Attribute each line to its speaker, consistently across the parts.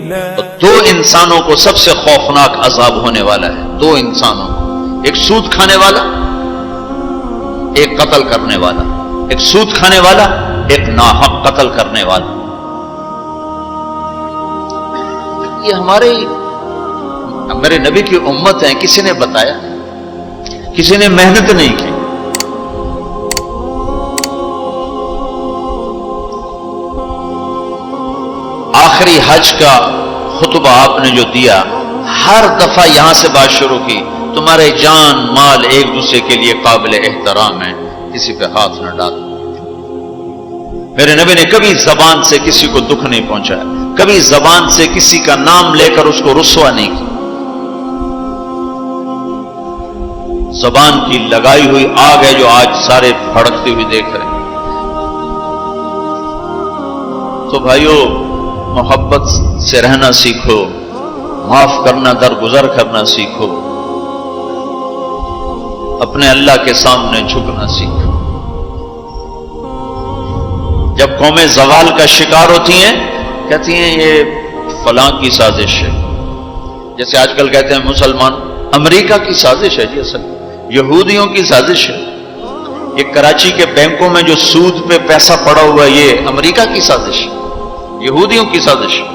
Speaker 1: تو دو انسانوں کو سب سے خوفناک عذاب ہونے والا ہے، دو انسانوں کو، ایک سود کھانے والا، ایک قتل کرنے والا، ایک سود کھانے والا، ایک ناحق قتل کرنے والا۔ یہ میرے نبی کی امت ہے، کسی نے بتایا، کسی نے محنت نہیں کی۔ آخری حج کا خطبہ آپ نے جو دیا، ہر دفعہ یہاں سے بات شروع کی، تمہارے جان مال ایک دوسرے کے لیے قابل احترام ہے، کسی پہ ہاتھ نہ ڈالو۔ میرے نبی نے کبھی زبان سے کسی کو دکھ نہیں پہنچایا، کبھی زبان سے کسی کا نام لے کر اس کو رسوا نہیں کیا۔ زبان کی لگائی ہوئی آگ ہے جو آج سارے بھڑکتے ہوئے دیکھ رہے ہیں۔ تو بھائیو، محبت سے رہنا سیکھو، معاف کرنا، درگزر کرنا سیکھو، اپنے اللہ کے سامنے جھکنا سیکھو۔ جب قومیں زوال کا شکار ہوتی ہیں، کہتی ہیں یہ فلاں کی سازش ہے، جیسے آج کل کہتے ہیں مسلمان، امریکہ کی سازش ہے، جی اصل یہودیوں کی سازش ہے۔ یہ کراچی کے بینکوں میں جو سود پہ پیسہ پڑا ہوا ہے، یہ امریکہ کی سازش ہے، یہودیوں کی سازش ہے۔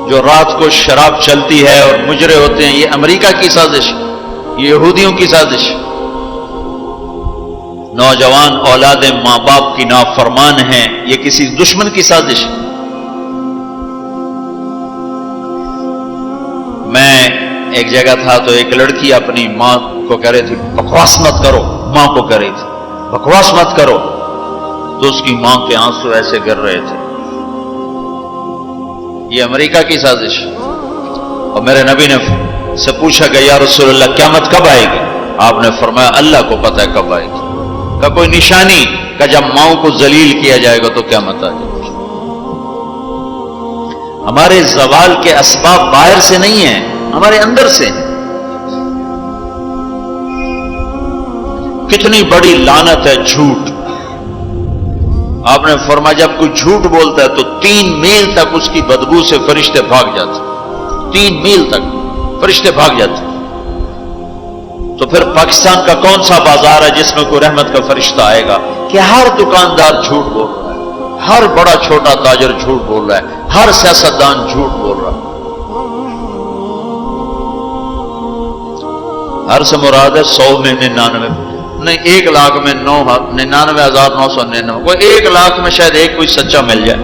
Speaker 1: جو رات کو شراب چلتی ہے اور مجرے ہوتے ہیں، یہ امریکہ کی سازش ہے، یہ یہودیوں کی سازش ہے۔ نوجوان اولاد ماں باپ کی نافرمان ہیں، یہ کسی دشمن کی سازش ہے۔ میں ایک جگہ تھا تو ایک لڑکی اپنی ماں کو کہہ رہی تھی بکواس مت کرو، ماں کو کہہ رہی تھی بکواس مت کرو، تو اس کی ماں کے آنسو ایسے گر رہے تھے۔ یہ امریکہ کی سازش ہے۔ اور میرے نبی نے سے پوچھا کہ یا رسول اللہ قیامت کب آئے گی؟ آپ نے فرمایا اللہ کو پتہ ہے کب آئے گی۔ کا کوئی نشانی کہ جب ماؤں کو ذلیل کیا جائے گا تو قیامت آ جائے گی۔ ہمارے زوال کے اسباب باہر سے نہیں ہیں، ہمارے اندر سے ہیں۔ کتنی بڑی لعنت ہے جھوٹ۔ آپ نے فرمایا جب کوئی جھوٹ بولتا ہے تو 3 میل تک اس کی بدبو سے فرشتے بھاگ جاتے، 3 میل تک فرشتے بھاگ جاتے۔ تو پھر پاکستان کا کون سا بازار ہے جس میں کوئی رحمت کا فرشتہ آئے گا؟ کہ ہر دکاندار جھوٹ بول رہا ہے، ہر بڑا چھوٹا تاجر جھوٹ بول رہا ہے، ہر سیاستدان جھوٹ بول رہا ہے۔ ہر سے مراد ہے 100 میں 99 نہیں، 1 لاکھ میں 99,999، کوئی 1 لاکھ میں شاید ایک کوئی سچا مل جائے۔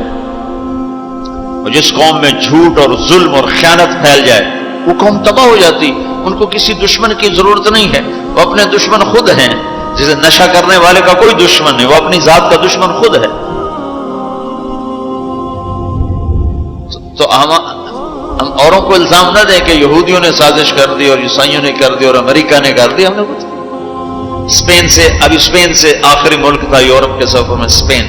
Speaker 1: اور جس قوم میں جھوٹ اور ظلم اور خیانت پھیل جائے وہ قوم تباہ ہو جاتی۔ ان کو کسی دشمن کی ضرورت نہیں ہے، وہ اپنے دشمن خود ہیں۔ جسے نشہ کرنے والے کا کوئی دشمن نہیں، وہ اپنی ذات کا دشمن خود ہے۔ تو ہم اوروں کو الزام نہ دیں کہ یہودیوں نے سازش کر دی اور عیسائیوں نے کر دی اور امریکہ نے کر دی۔ ہم نے کچھ اسپین سے آخری ملک تھا یورپ کے سفر میں اسپین،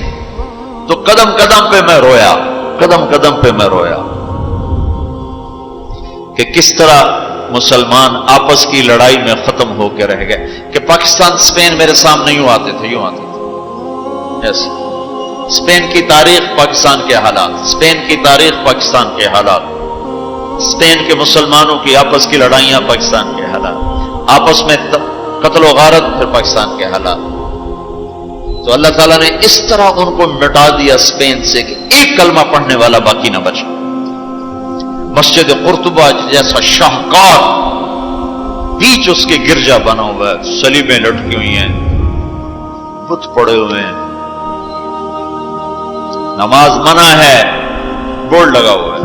Speaker 1: تو قدم قدم پہ میں رویا، قدم قدم پہ میں رویا کہ کس طرح مسلمان آپس کی لڑائی میں ختم ہو کے رہ گئے۔ کہ پاکستان اسپین میرے سامنے یوں آتے تھے یس، اسپین کی تاریخ پاکستان کے حالات، اسپین کی تاریخ پاکستان کے حالات، اسپین کے مسلمانوں کی آپس کی لڑائیاں پاکستان کے حالات، آپس میں قتل و غارت پھر پاکستان کے حالات۔ تو اللہ تعالیٰ نے اس طرح ان کو مٹا دیا اسپین سے کہ ایک کلمہ پڑھنے والا باقی نہ بچا۔ مسجد قرطبہ جیسا شاہکار بیچ اس کے گرجا بنا ہوا ہے، صلیبیں لٹکی ہوئی ہیں، بت پڑے ہوئے ہیں، نماز منع ہے، بورڈ لگا ہوا ہے۔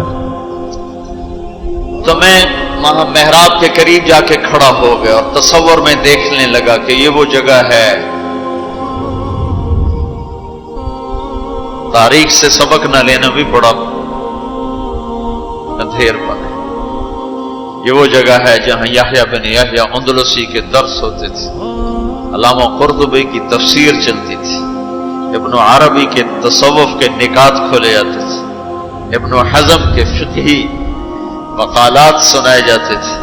Speaker 1: تو میں وہاں محراب کے قریب جا کے کھڑا ہو گیا اور تصور میں دیکھنے لگا کہ یہ وہ جگہ ہے تاریخ سے سبق نہ لینا بھی بڑا اندھیر پن ہے۔ یہ وہ جگہ ہے جہاں یحییٰ بن یحییٰ اندلسی کے درس ہوتے تھے، علامہ قرطبی کی تفسیر چلتی تھی، ابن عربی کے تصوف کے نکات کھولے جاتے تھے، ابن حزم کے فقہی مقالات سنائے جاتے تھے،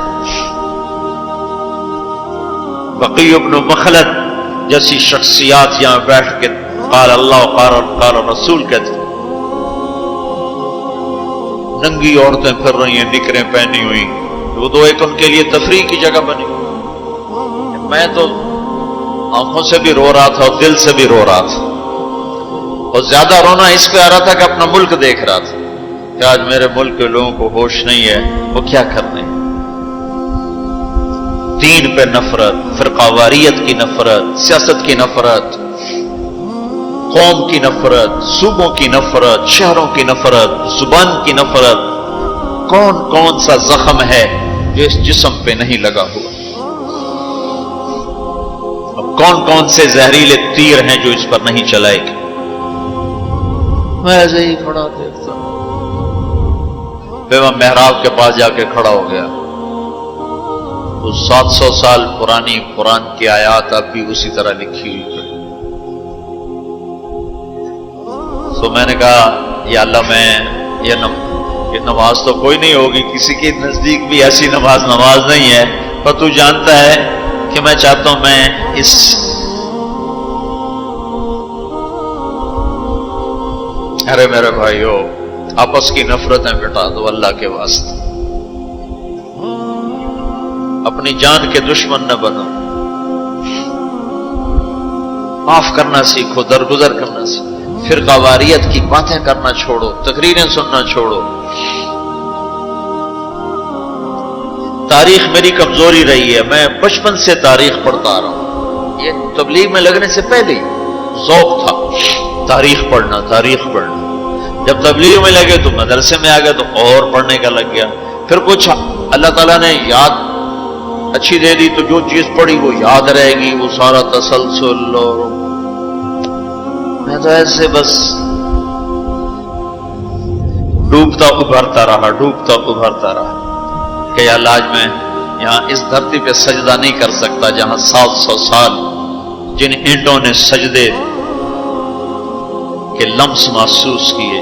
Speaker 1: بقی ابن مخلد جیسی شخصیات یہاں بیٹھ کے قال اللہ قال رسول کہتے تھے۔ ننگی عورتیں پھر رہی ہیں نکریں پہنی ہوئی، وہ تو ایک ان کے لیے تفریح کی جگہ بنی. میں تو آنکھوں سے بھی رو رہا تھا اور دل سے بھی رو رہا تھا، اور زیادہ رونا اس پہ آ رہا تھا کہ اپنا ملک دیکھ رہا تھا کہ آج میرے ملک کے لوگوں کو ہوش نہیں ہے وہ کیا کرنے. دین پہ نفرت، فرقہ واریت کی نفرت، سیاست کی نفرت، قوم کی نفرت، صوبوں کی نفرت، شہروں کی نفرت، زبان کی نفرت. کون کون سا زخم ہے جو اس جسم پہ نہیں لگا ہوا؟ اب کون کون سے زہریلے تیر ہیں جو اس پر نہیں چلائے گے؟ میں ایسے ہی کھڑا دیکھتا ہوں. پھر میں محراب کے پاس جا کے کھڑا ہو گیا. تو 700 سال پرانی قرآن کی آیات اب بھی اسی طرح لکھی ہوئی پڑی. تو میں نے کہا یا اللہ میں یہ نماز تو کوئی نہیں ہوگی، کسی کے نزدیک بھی ایسی نماز نہیں ہے، پر تو جانتا ہے کہ میں چاہتا ہوں میں اس ارے میرے بھائیو آپس کی نفرتیں مٹا دو اللہ کے واسطے. اپنی جان کے دشمن نہ بنو. معاف کرنا سیکھو، درگزر کرنا سیکھو. فرقہ واریت کی باتیں کرنا چھوڑو، تقریریں سننا چھوڑو. تاریخ میری کمزوری رہی ہے، میں بچپن سے تاریخ پڑھتا آ رہا ہوں. یہ تبلیغ میں لگنے سے پہلے ذوق تھا تاریخ پڑھنا. جب تبلیغ میں لگے تو مدرسے میں آ گئے تو اور پڑھنے کا لگ گیا. پھر کچھ اللہ تعالیٰ نے یاد اچھی دے دی تو جو چیز پڑھی وہ یاد رہے گی، وہ سارا تسلسل. اور میں تو ایسے بس ڈوبتا ابھرتا رہا کہ اللہ آج میں یہاں اس دھرتی پہ سجدہ نہیں کر سکتا جہاں 700 سال جن اینٹوں نے سجدے کے لمس محسوس کیے،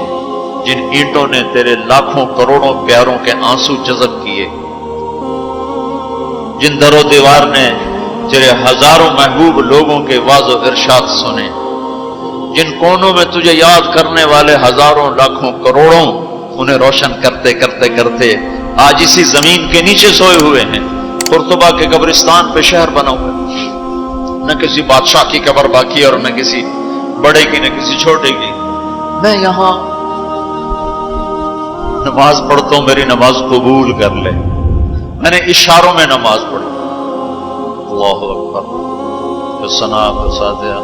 Speaker 1: جن اینٹوں نے تیرے لاکھوں کروڑوں پیاروں کے آنسو جذب کیے، جن در و دیوار نے تیرے ہزاروں محبوب لوگوں کے واز و ارشاد سنے، جن کونوں میں تجھے یاد کرنے والے ہزاروں لاکھوں کروڑوں انہیں روشن کرتے کرتے کرتے آج اسی زمین کے نیچے سوئے ہوئے ہیں. قرطبہ کے قبرستان پہ شہر بنا ہوا ہے، نہ کسی بادشاہ کی قبر باقی اور نہ کسی بڑے کی نہ کسی چھوٹے کی. میں یہاں نماز پڑھتا ہوں، میری نماز قبول کر لے. میں نے اشاروں میں نماز پڑھی، اللہ اکبر، پھر ثنا، پھر سجدہ،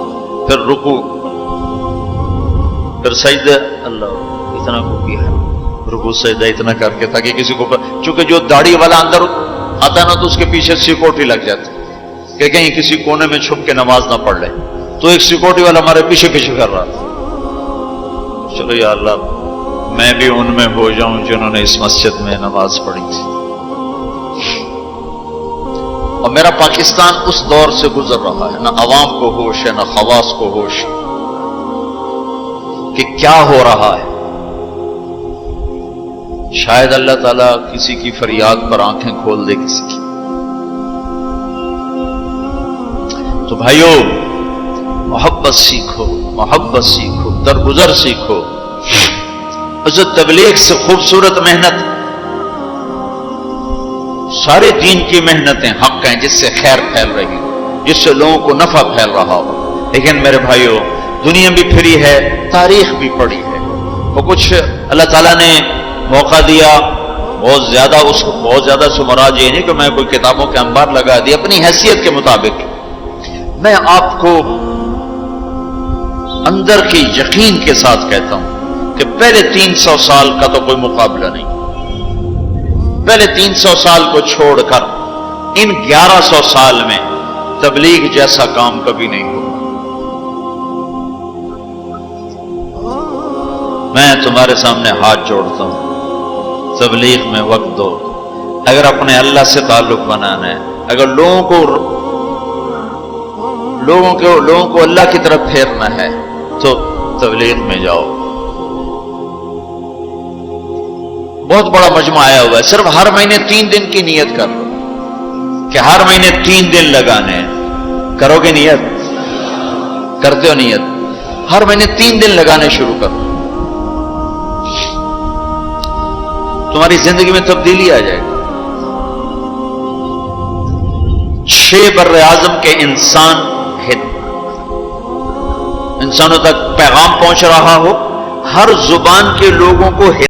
Speaker 1: پھر رکوع، پھر سجدہ. اللہ اتنا کو کیا ہے، رکوع سجدہ اتنا کر کے تاکہ کسی کو، چونکہ جو داڑھی والا اندر آتا نا تو اس کے پیچھے سیکورٹی لگ جاتی کہ کہیں کسی کونے میں چھپ کے نماز نہ پڑھ لے. تو ایک سیکورٹی والا ہمارے پیچھے کر رہا تھا. چلو یا اللہ میں بھی ان میں ہو جاؤں جنہوں نے اس مسجد میں نماز پڑھی تھی. اور میرا پاکستان اس دور سے گزر رہا ہے، نہ عوام کو ہوش ہے نہ خواص کو ہوش کہ کیا ہو رہا ہے. شاید اللہ تعالیٰ کسی کی فریاد پر آنکھیں کھول دے کسی کی. تو بھائیو محبت سیکھو، درگزر سیکھو. حضرت تبلیغ سے خوبصورت محنت، سارے دین کی محنتیں حق ہیں جس سے خیر پھیل رہی ہو، جس سے لوگوں کو نفع پھیل رہا ہو. لیکن میرے بھائیو دنیا بھی پھری ہے، تاریخ بھی پڑھی ہے. وہ کچھ اللہ تعالیٰ نے موقع دیا، بہت زیادہ سے مراد یہ نہیں کہ میں کوئی کتابوں کے انبار لگا دی. اپنی حیثیت کے مطابق میں آپ کو اندر کی یقین کے ساتھ کہتا ہوں کہ پہلے 300 سال کا تو کوئی مقابلہ نہیں. پہلے 300 سال کو چھوڑ کر ان 1100 سال میں تبلیغ جیسا کام کبھی نہیں ہوا. میں تمہارے سامنے ہاتھ جوڑتا ہوں، تبلیغ میں وقت دو. اگر اپنے اللہ سے تعلق بنانا ہے، اگر لوگوں کو اللہ کی طرف پھیرنا ہے تو تبلیغ میں جاؤ. بہت بڑا مجمع آیا ہوا ہے، صرف ہر مہینے 3 دن کی نیت کر لو کہ ہر مہینے 3 دن لگانے ہیں. کرو گے نیت؟ کرتے ہو نیت؟ ہر مہینے 3 دن لگانے شروع کرو. تمہاری زندگی میں تبدیلی آ جائے گی. 6 بر اعظم کے انسانوں تک پیغام پہنچ رہا ہو، ہر زبان کے لوگوں کو